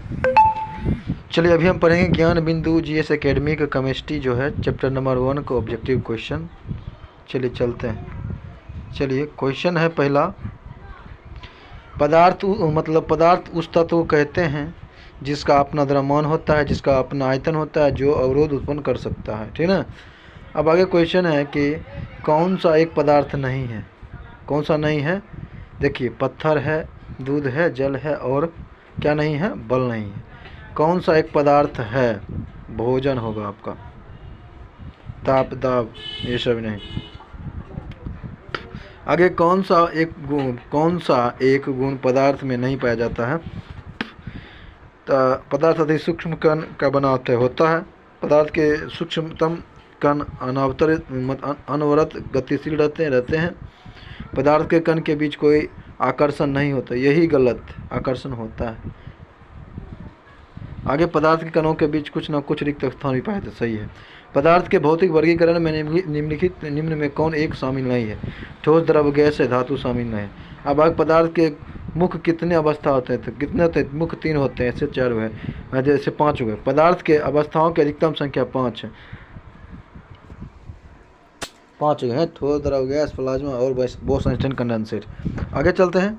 चलिए अभी हम पढ़ेंगे ज्ञान बिंदु जीएस एकेडमी का केमिस्ट्री जो है चैप्टर नंबर 1 को ऑब्जेक्टिव क्वेश्चन। चलिए चलते हैं। चलिए क्वेश्चन है पहला, पदार्थ उस तत्व को कहते हैं जिसका अपना द्रव्यमान होता है, जिसका अपना आयतन होता है, जो अवरोध उत्पन्न कर सकता है। ठीक ना। अब आगे क्वेश्चन है कि कौन सा एक पदार्थ नहीं है, कौन सा नहीं है। देखिए पत्थर है, दूध है, जल है और क्या नहीं है, बल नहीं है। कौन सा एक पदार्थ है, भोजन होगा आपका, ताप दाब ये सब नहीं। आगे कौन सा एक गुण पदार्थ में नहीं पाया जाता है। पदार्थ अति सूक्ष्म कण का बना होता है। पदार्थ के सूक्ष्मतम कण अनवरत गतिशील रहते हैं। पदार्थ के कण के बीच कोई आकर्षण नहीं होता, यही गलत, आकर्षण होता है। आगे पदार्थ के कणों के बीच कुछ न कुछ रिक्त स्थान भी पाए, तो सही है। पदार्थ के भौतिक वर्गीकरण में निम्न में कौन एक शामिल नहीं है। ठोस, द्रव, गैस है, धातु शामिल नहीं है। अब आगे पदार्थ के मुख्य कितने अवस्था होते हैं, तो कितने होते हैं, मुख्य 3 होते हैं, ऐसे 4 हुए, जैसे 5 हुए। पदार्थ के अवस्थाओं की अधिकतम संख्या 5 है, 5 है, ठोस, द्रव, गैस, प्लाज्मा और बोस-आइंस्टाइन कंडेंसेट। आगे चलते हैं।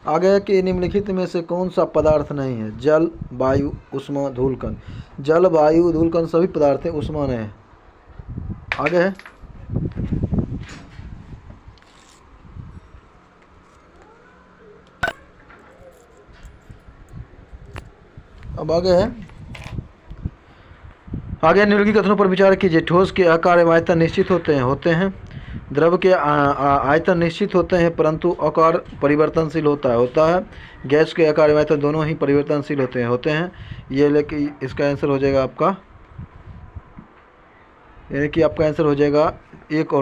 आगे के निम्नलिखित में से कौन सा पदार्थ नहीं है। जल, वायु, ऊष्मा, धूलकण। जल, वायु, धूलकण सभी पदार्थ हैं, ऊष्मा नहीं है। आगे है अब आगे निम्नलिखित कथनों पर विचार कीजिए। ठोस के आकार एवं आयतन निश्चित होते हैं। द्रव के आयतन निश्चित होते हैं परंतु आकार परिवर्तनशील होता है। गैस के आकार एवं आयतन दोनों ही परिवर्तनशील होते हैं। ये लेकिन इसका आंसर हो जाएगा आपका, यानी कि आपका आंसर हो जाएगा 1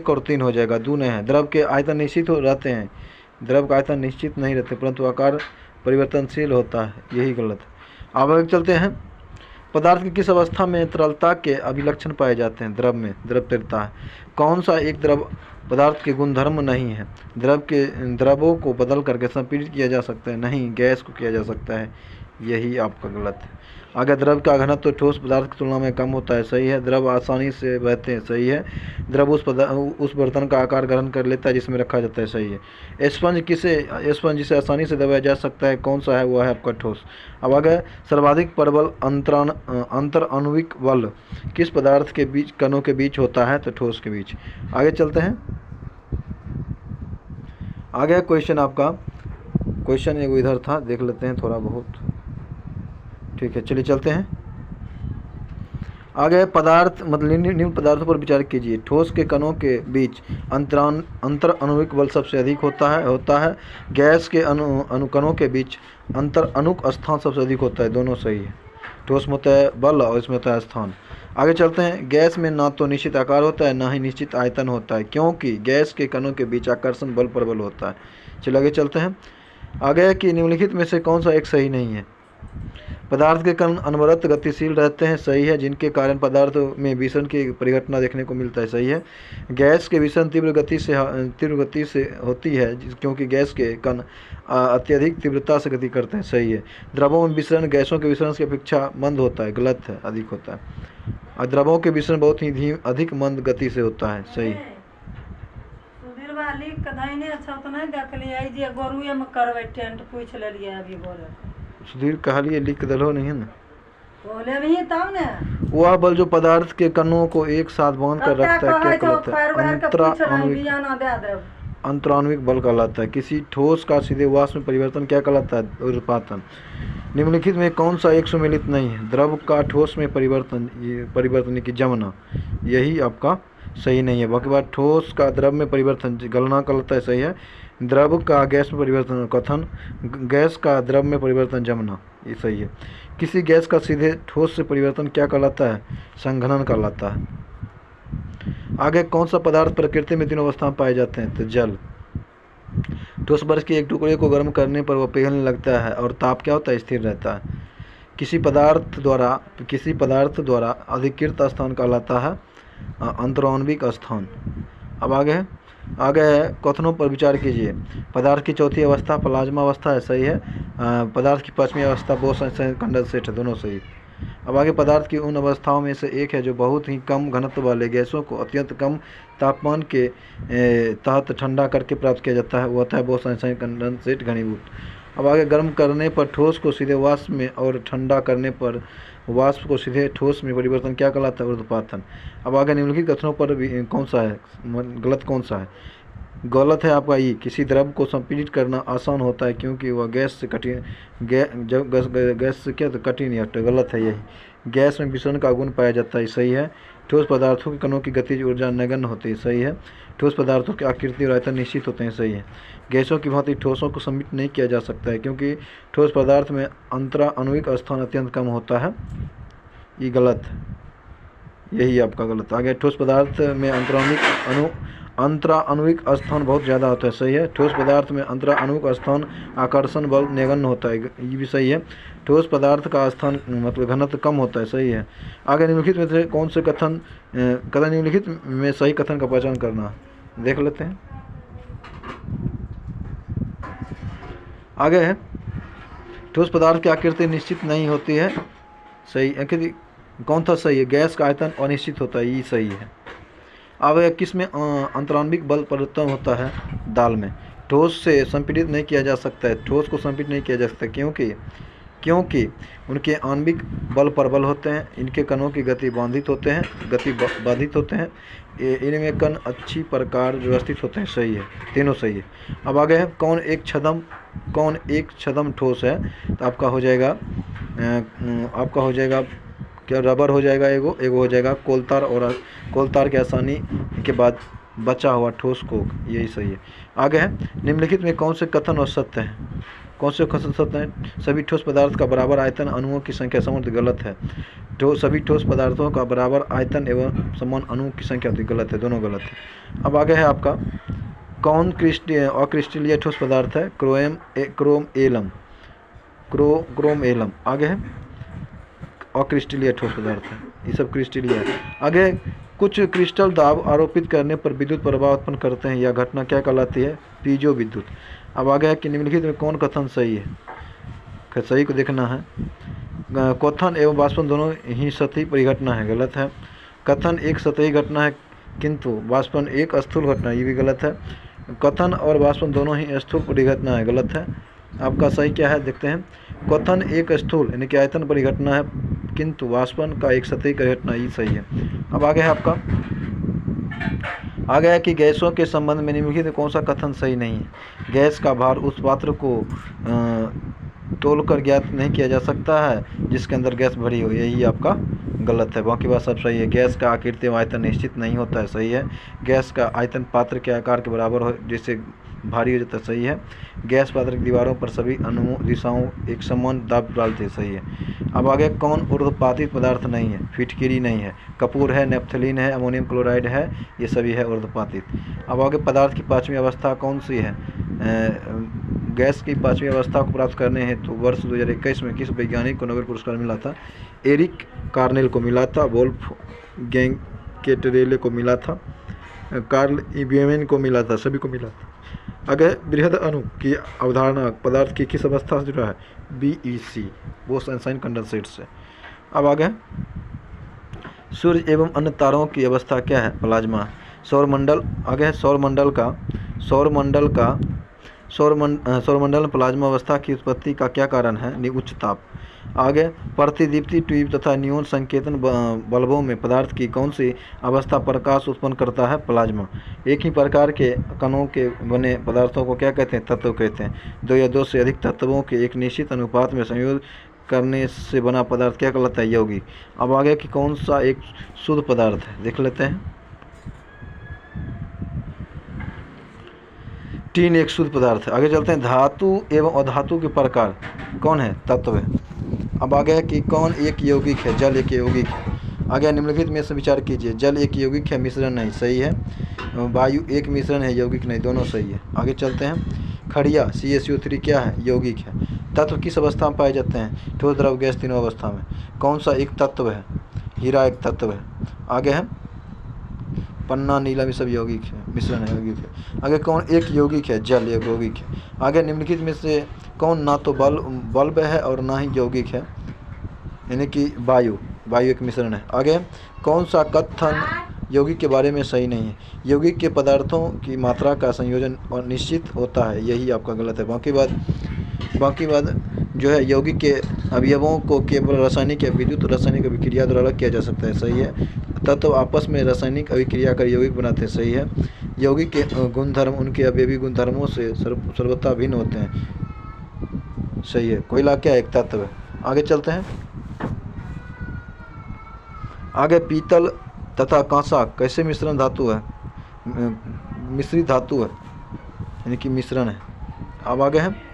और 3 हो जाएगा, 2 नहीं है। द्रव के आयतन निश्चित रहते हैं, द्रव का आयतन निश्चित नहीं रहते परंतु आकार परिवर्तनशील होता है, यही गलत है। आगे चलते हैं। पदार्थ की किस अवस्था में तरलता के अभिलक्षण पाए जाते हैं। द्रव में द्रव्यता है। कौन सा एक द्रव पदार्थ के गुणधर्म नहीं है। द्रवों को बदल करके संपीड़ित किया जा सकता है, नहीं, गैस को किया जा सकता है, यही आपका गलत है। आगे द्रव का घनत्व तो ठोस पदार्थ की तुलना में कम होता है, सही है। द्रव आसानी से बहते हैं, सही है। द्रव उस बर्तन का आकार ग्रहण कर लेता है जिसमें रखा जाता है, सही है। स्पंज जिसे आसानी से दबाया जा सकता है, कौन सा है, वह है आपका ठोस। अब आगे सर्वाधिक प्रबल अंतर आणविक बल किस पदार्थ के बीच, कणों के बीच होता है, तो ठोस के बीच। आगे चलते हैं। आगे क्वेश्चन आपका, क्वेश्चन एगो इधर था, देख लेते हैं थोड़ा बहुत, ठीक है। चलिए चलते हैं आगे। पदार्थ निम्न पदार्थों पर विचार कीजिए। ठोस के कणों के बीच अंतर आणविक बल सबसे अधिक होता है। गैस के कणों के बीच अंतर अणुक स्थान सबसे अधिक होता है, दोनों सही है। ठोस में होता है बल और इसमें होता है स्थान। आगे चलते हैं। गैस में ना तो निश्चित आकार होता है, ना ही निश्चित आयतन होता है, क्योंकि गैस के कणों के बीच आकर्षण बल प्रबल होता है। चलिए आगे चलते हैं। आगे कि निम्नलिखित में से कौन सा एक सही नहीं है। पदार्थ के कण अनवरत गतिशील रहते हैं, सही है, जिनके कारण पदार्थ में विसरण की परिघटना देखने को मिलता है, सही है। गैस के विसरण तीव्र गति से होती है, क्योंकि गैस के कण अत्यधिक तीव्रता से गति करते हैं, सही है। द्रवों में विसरण गैसों के विसरण की अपेक्षा मंद होता है, गलत है, अधिक होता है। और द्रवों के विसरण बहुत ही अधिक मंद गति से होता है, सही। सुधीर कहलिए लिख दलो नहीं है ना, वह बल जो पदार्थ के कणों को एक साथ बांध कर रखता है, क्या कहलाता है, अंतराण्विक बल कहलाता है। किसी ठोस का सीधे वाष्प में परिवर्तन क्या कहलाता है, ऊर्ध्वपातन। निम्नलिखित में कौन सा एक सम्मिलित नहीं है। द्रव का ठोस में परिवर्तन की जमना, यही आपका सही नहीं है। बाकी बात ठोस का द्रव में परिवर्तन गलना कहलाता है, सही है। द्रव का गैस में परिवर्तन कथन, गैस का द्रव में परिवर्तन जमना, ये सही है। किसी गैस का सीधे ठोस से परिवर्तन क्या कहलाता है, संघनन कहलाता है। आगे कौन सा पदार्थ प्रकृति में 3 अवस्था में पाए जाते हैं, तो जल। ठोस बर्फ के एक टुकड़े को गर्म करने पर वह पिघलने लगता है और ताप क्या होता है, स्थिर रहता है। किसी पदार्थ द्वारा अधिकृत स्थान कहलाता है अंतराण्विक स्थान। अब आगे है आगे है कथनों पर विचार कीजिए। पदार्थ की चौथी अवस्था प्लाज्मा अवस्था है, सही है। पदार्थ की पांचवी अवस्था बोस-आइंस्टाइन कंडेंसेट है, दोनों सही। अब आगे पदार्थ की उन अवस्थाओं में से एक है जो बहुत ही कम घनत्व वाले गैसों को अत्यंत कम तापमान के तहत ठंडा करके प्राप्त किया जाता है, वो होता है बोस-आइंस्टाइन कंडेंसेट घनीभूत। अब आगे गर्म करने पर ठोस को सीधे वाष्प में और ठंडा करने पर वाष्प को सीधे ठोस में परिवर्तन क्या कहलाता है? ऊर्ध्वपातन। अब आगे निम्नलिखित कथनों पर कौन सा है गलत, कौन सा है? गलत है आपका ई, किसी द्रव को संपीड़ित करना आसान होता है क्योंकि वह गैस से कठिन गैस से क्या तो कठिन है, तो गलत है यही। गैस में विसरण का गुण पाया जाता है, सही है। ठोस पदार्थों के कणों की गतिज ऊर्जा नगण्य होती है, सही है। ठोस पदार्थों की आकृति और आयतन निश्चित होते हैं, सही है। गैसों की भांति ठोसों को सम्मिलित नहीं किया जा सकता है क्योंकि ठोस पदार्थ में अंतरा आणविक स्थान अत्यंत कम होता है, ये गलत है, यही आपका गलत। आगे ठोस पदार्थ में अंतराणुविक स्थान बहुत ज़्यादा होता है, सही है। ठोस पदार्थ में अंतराणुविक स्थान आकर्षण बल नगण्य होता है, ये भी सही है। ठोस पदार्थ का स्थान मतलब घनत्व कम होता है, सही है। आगे निम्नलिखित में से कौन से कथन निम्नलिखित में सही कथन का पहचान करना, देख लेते हैं। आगे है ठोस पदार्थ की आकृति निश्चित नहीं होती है, सही। आकृति कौन था? सही है। गैस का आयतन अनिश्चित होता है, ये सही है। अब किस में अंतराणविक बल परिवर्तन होता है? दाल में। ठोस से संपीड़ित नहीं किया जा सकता है, ठोस को संपीड़ित नहीं किया जा सकता क्योंकि उनके आणविक बल प्रबल होते हैं, इनके कणों की गति बाधित होते हैं, इनमें कण अच्छी प्रकार व्यवस्थित होते हैं, सही है, तीनों सही है। अब आगे है कौन एक छद्म ठोस है? तो आपका हो जाएगा क्या? रबर हो जाएगा, एगो हो जाएगा कोलतार, और कोलतार के आसानी के बाद बचा हुआ ठोस कोक, यही सही है। आगे है निम्नलिखित में कौन से कथन और सत्य हैं? कौन से कथन सत्य हैं? सभी ठोस पदार्थ का बराबर आयतन अणुओं की संख्या समान, गलत है। सभी ठोस पदार्थों का बराबर आयतन एवं समान अणुओं की संख्या, गलत है, दोनों गलत है। अब आगे है आपका कौन अक्रिस्टलीय ठोस पदार्थ है? Chrome alum. आगे है अक्रिस्टलीय ठोस पदार्थ है, ये सब क्रिस्टलीय है। आगे कुछ क्रिस्टल दाब आरोपित करने पर विद्युत प्रवाह उत्पन्न करते हैं, यह घटना क्या कहलाती है? पीजो विद्युत। अब आगे है कि निम्नलिखित में कौन कथन सही है? सही को देखना है। क्वथन एवं वाष्पन दोनों ही सतही परिघटना है, गलत है। कथन एक सतही घटना है किंतु वाष्पन एक स्थूल घटना, ये भी गलत है। कथन और वाष्पन दोनों ही स्थूल परिघटना है, गलत है। आपका सही क्या है देखते हैं। क्वथन एक स्थूल यानी कि आयतन परिघटना है किंतु वाष्पन का एक सतही परिघटना, ये सही है। अब आगे है आपका आगे है कि गैसों के संबंध में निम्नलिखित कौन सा कथन सही नहीं है? गैस का भार उस पात्र को तोलकर ज्ञात नहीं किया जा सकता है जिसके अंदर गैस भरी हो, यही आपका गलत है, बाकी बात सब सही है। गैस का आकृति एवं आयतन निश्चित नहीं होता है, सही है। गैस का आयतन पात्र के आकार के बराबर हो जिससे भारी हो जाता है, सही है। गैस पात्र की दीवारों पर सभी दिशाओं एक समान दाब डालते हैं, सही है। अब आगे कौन ऊर्ध्वपातित पदार्थ नहीं है? फिटकिरी नहीं है, कपूर है, नेफ्थलीन है, अमोनियम क्लोराइड है, ये सभी है ऊर्ध्वपातित। अब आगे पदार्थ की पांचवी अवस्था कौन सी है? गैस की पांचवी अवस्था को प्राप्त करने हेतु वर्ष 2021 में किस वैज्ञानिक को नोबेल पुरस्कार मिला था? एरिक कार्नेल को मिला था, वोल्फ गैंकेटरेले को मिला था, कार्ल इबियमेन को मिला था, सभी को मिला था। अगर बृहद अणु की अवधारणा पदार्थ की किस अवस्था से जुड़ा है? BEC बोस-आइंस्टाइन कंडेंसेट से। अब आगे सूर्य एवं अन्य तारों की अवस्था क्या है? प्लाज्मा। सौरमंडल आगे है सौरमंडल में प्लाज्मा अवस्था की उत्पत्ति का क्या कारण है? उच्च ताप। आगे प्रतिदीप्ति ट्यूब तथा न्यून संकेतन बल्बों में पदार्थ की कौन सी अवस्था प्रकाश उत्पन्न करता है? प्लाज्मा। एक ही प्रकार के कणों के बने पदार्थों को क्या कहते हैं? तत्व कहते हैं। दो या दो से अधिक तत्वों के एक निश्चित अनुपात में संयोजन करने से बना पदार्थ क्या कहलाता है? यौगिक। अब आगे कि कौन सा एक शुद्ध पदार्थ है, देख लेते हैं। टीन एक शुद्ध पदार्थ है। आगे चलते हैं धातु एवं अधातु के प्रकार कौन है? तत्व। अब आगे है कि कौन एक यौगिक है? जल एक यौगिक है। आगे निम्नलिखित में से विचार कीजिए। जल एक यौगिक है, मिश्रण नहीं, सही है। वायु एक मिश्रण है, यौगिक नहीं, दोनों सही है। आगे चलते हैं। खड़िया CaSO3 क्या है? यौगिक है। तत्व किस अवस्था में पाए जाते हैं? ठोस, द्रव, गैस, तीनों अवस्था में। कौन सा एक तत्व है? हीरा एक तत्व है। आगे है पन्ना, नीलम ये सब यौगिक है, मिश्रण है, यौगिक है। आगे कौन एक यौगिक है? जल एक यौगिक है। आगे निम्नलिखित में से कौन ना तो बल्ब है और ना ही यौगिक है? यानी कि वायु, वायु एक मिश्रण है। आगे कौन सा कथन यौगिक के बारे में सही नहीं है? यौगिक के पदार्थों की मात्रा का संयोजन और निश्चित होता है, यही आपका गलत है। बाकी बात जो है, यौगिक के अवयवों को केवल रासायनिक या विद्युत रासायनिक अभिक्रिया द्वारा अलग किया जा सकता है, सही है। तत्व आपस में रासायनिक अभिक्रिया कर यौगिक बनाते हैं, सही है। यौगिक के गुणधर्म उनके अवयवी गुणधर्मों से सर्वथा भिन्न होते हैं, सही है। कोयला क्या एक तत्व है? आगे चलते हैं। आगे पीतल तथा कांसा कैसे मिश्रण धातु है? मिश्रित धातु है, यानी कि मिश्रण है। अब आगे है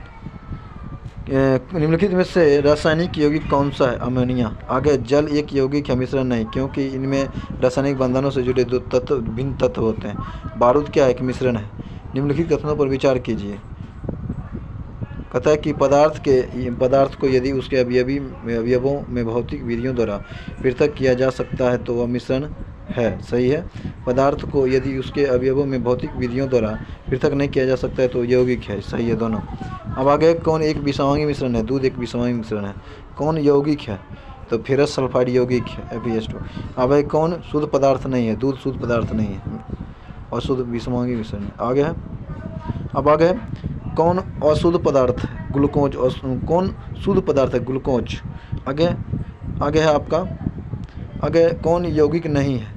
निम्नलिखित में से रासायनिक यौगिक कौन सा है? अमोनिया। आगे जल एक यौगिक है, मिश्रण नहीं, क्योंकि इनमें रासायनिक बंधनों से जुड़े दो तत्व भिन्न तत्व होते हैं। बारूद क्या है? एक मिश्रण है। निम्नलिखित कथनों पर विचार कीजिए। कहता है कि पदार्थ को यदि उसके अवयवों में भौतिक विधियों द्वारा पृथक किया जा सकता है तो वह मिश्रण है, सही है। पदार्थ को यदि उसके अवयवों में भौतिक विधियों द्वारा पृथक नहीं किया जा सकता है तो यौगिक है, सही है दोनों। अब आगे कौन एक विषवांगी मिश्रण है? दूध एक विषवांगी मिश्रण है। कौन यौगिक है? तो फेरस सल्फाइड यौगिक है, FeS2। अब है कौन शुद्ध पदार्थ नहीं है? दूध शुद्ध पदार्थ नहीं है और शुद्ध विषवांगी मिश्रण है। आगे है, अब आगे कौन अशुद्ध पदार्थ है? ग्लूकोज। कौन शुद्ध पदार्थ है? ग्लूकोज। आगे है आपका, आगे कौन यौगिक नहीं है?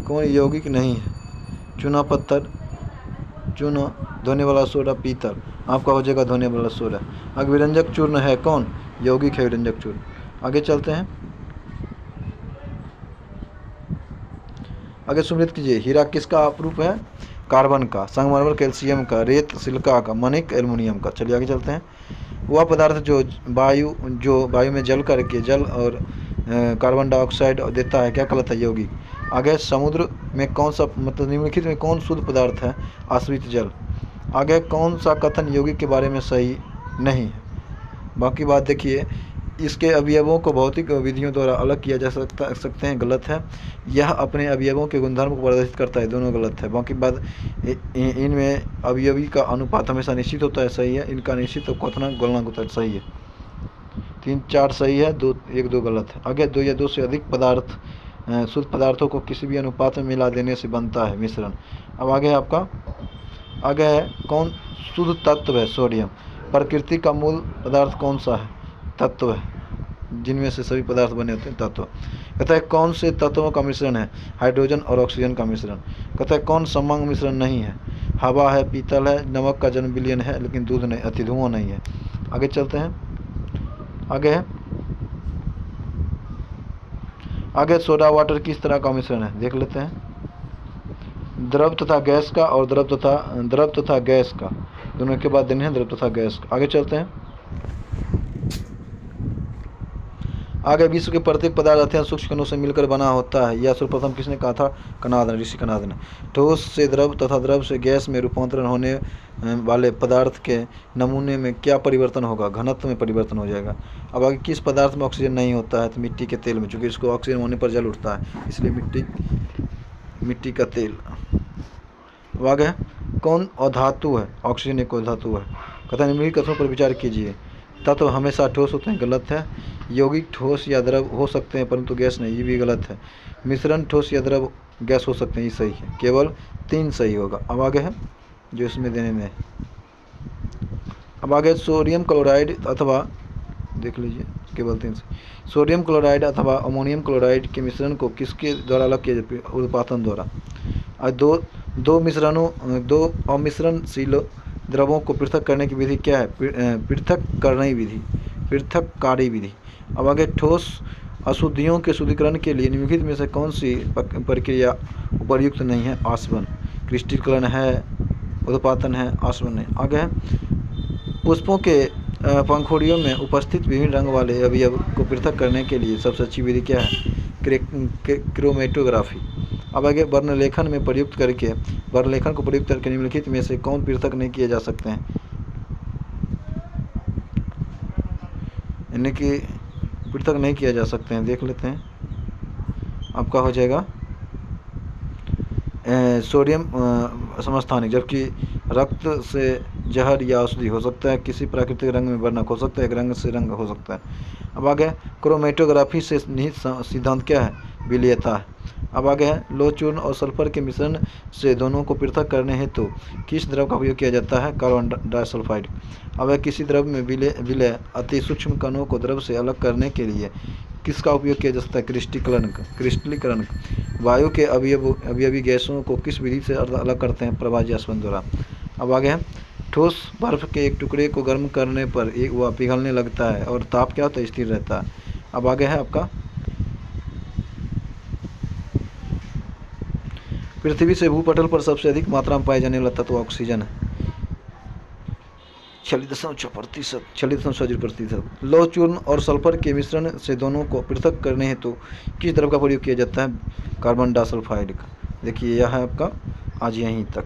कौन यौगिक नहीं है? चूना पत्थर, चूना, धोने वाला सोडा, पीतल। आपका हो जाएगा धोने वाला सोडा। आगे विरंजक चूर्ण है, कौन यौगिक है? विरंजक चूर्ण। आगे चलते हैं, आगे सुमृत कीजिए। हीरा किसका अपरूप है? कार्बन का। संगमरमर कैल्शियम का। रेत सिलिका का। मणिक एल्युमिनियम का। चलिए आगे चलते हैं। वह पदार्थ जो वायु में जल करके जल और कार्बन डाइऑक्साइड देता है, क्या कहलाता है? यौगिक। आगे समुद्र में कौन सा, मतलब निम्नलिखित में कौन शुद्ध पदार्थ है? आश्रित जल। आगे कौन सा कथन यौगिक के बारे में सही नहीं है? बाकी बात देखिए, इसके अवयवों को भौतिक विधियों द्वारा अलग किया जा सकते हैं, गलत है। यह अपने अवयवों के गुणधर्म को प्रदर्शित करता है, दोनों गलत है। बाकी बात इनमें अवयवी का अनुपात हमेशा निश्चित होता है, सही है। इनका निश्चित तो क्वथनांक गलनांक होता है, सही है। 3 4 सही है, 1 2 गलत है। आगे 2 या 2 से अधिक पदार्थ शुद्ध पदार्थों को किसी भी अनुपात में मिला देने से बनता है मिश्रण। अब आगे है आपका, आगे है कौन शुद्ध तत्व है? सोडियम। प्रकृति का मूल पदार्थ कौन सा है? तत्व है, जिनमें से सभी पदार्थ बने होते हैं, तत्व। कहता है कौन से तत्वों का मिश्रण है? हाइड्रोजन और ऑक्सीजन का मिश्रण। कहता है कौन समांग मिश्रण नहीं है? हवा है, पीतल है, नमक का जन्म विलयन है, लेकिन दूध नहीं, धुआं नहीं है। आगे चलते हैं, आगे है, आगे सोडा वाटर किस तरह का मिश्रण है? देख लेते हैं। द्रव तथा गैस का और द्रव तथा गैस का, दोनों के बाद देने हैं द्रव तथा गैस का। आगे चलते हैं, आगे विश्व के प्रत्येक पदार्थ अत्यंत सूक्ष्म कणों से मिलकर बना होता है, यह सर्वप्रथम किसने कहा था? कणाद ने, ऋषि कणाद ने। ठोस से द्रव तथा द्रव से गैस में रूपांतरण होने वाले पदार्थ के नमूने में क्या परिवर्तन होगा? घनत्व में परिवर्तन हो जाएगा। अब आगे किस पदार्थ में ऑक्सीजन नहीं होता है? तो मिट्टी के तेल में, चूँकि इसको ऑक्सीजन होने पर जल उठता है, इसलिए मिट्टी का तेल। अब आगे कौन अधातु है? ऑक्सीजन एक अधातु है। कहता है निम्नलिखित कथनों पर विचार कीजिए। तत्व हमेशा ठोस होते हैं, गलत है। यौगिक ठोस या द्रव हो सकते हैं परंतु गैस नहीं, ये भी गलत है। मिश्रण ठोस या द्रव गैस हो सकते हैं, ये सही है। केवल 3 सही होगा। अब आगे है जो इसमें देने में है। अब आगे सोडियम क्लोराइड अथवा, देख लीजिए, केवल 3 सही। सोडियम क्लोराइड अथवा अमोनियम क्लोराइड के मिश्रण को किसके द्वारा अलग किया जाता है? उर्ध्वपातन द्वारा। दो अमिश्रणशील द्रवों को पृथक करने की विधि क्या है? पृथक्कारी विधि। अब आगे ठोस अशुद्धियों के शुद्धिकरण के लिए निम्नलिखित में से कौन सी प्रक्रिया उपयुक्त नहीं है? आसवन। क्रिस्टलीकरण है, उर्ध्वपातन है, आसवन है। आगे है पुष्पों के पंखुड़ियों में उपस्थित विभिन्न रंग वाले अवयव को पृथक करने के लिए सबसे अच्छी विधि क्या है? क्रोमेटोग्राफी। अब आगे वर्णलेखन को प्रयुक्त करके निम्नलिखित में से कौन पृथक नहीं किए जा सकते हैं? यानी कि पृथक नहीं किया जा सकते हैं, देख लेते हैं। आपका हो जाएगा सोडियम समस्थानिक, जबकि रक्त से जहर या औषधि हो सकता है। किसी प्राकृतिक रंग में वर्णक हो सकता है, एक रंग से रंग हो सकता है। अब आगे क्रोमेटोग्राफी से निहित सिद्धांत क्या है? विलेयता है। अब आगे है लोह चूर्ण और सल्फर के मिश्रण से दोनों को पृथक करने हेतु किस द्रव का उपयोग किया जाता है? Carbon disulphide. अब किसी द्रव में विलय अति सूक्ष्म कणों को द्रव से अलग करने के लिए किसका उपयोग किया जा सकता है? क्रिस्टलीकरण। वायु के अवयवी गैसों को किस विधि से अलग करते हैं? प्रवाह संबंध द्वारा। अब आगे है ठोस बर्फ के एक टुकड़े को गर्म करने पर वह पिघलने लगता है और ताप क्या होता है? स्थिर रहता है। अब आगे है आपका पृथ्वी से भूपटल पर सबसे अधिक मात्रा में पाए जाने वाला तत्व ऑक्सीजन है, 46.6%। लौह चूर्ण और सल्फर के मिश्रण से दोनों को पृथक करने हेतु किस द्रव का प्रयोग किया जाता है? कार्बन डाइसल्फाइड का। देखिए यह है आपका आज यहीं तक।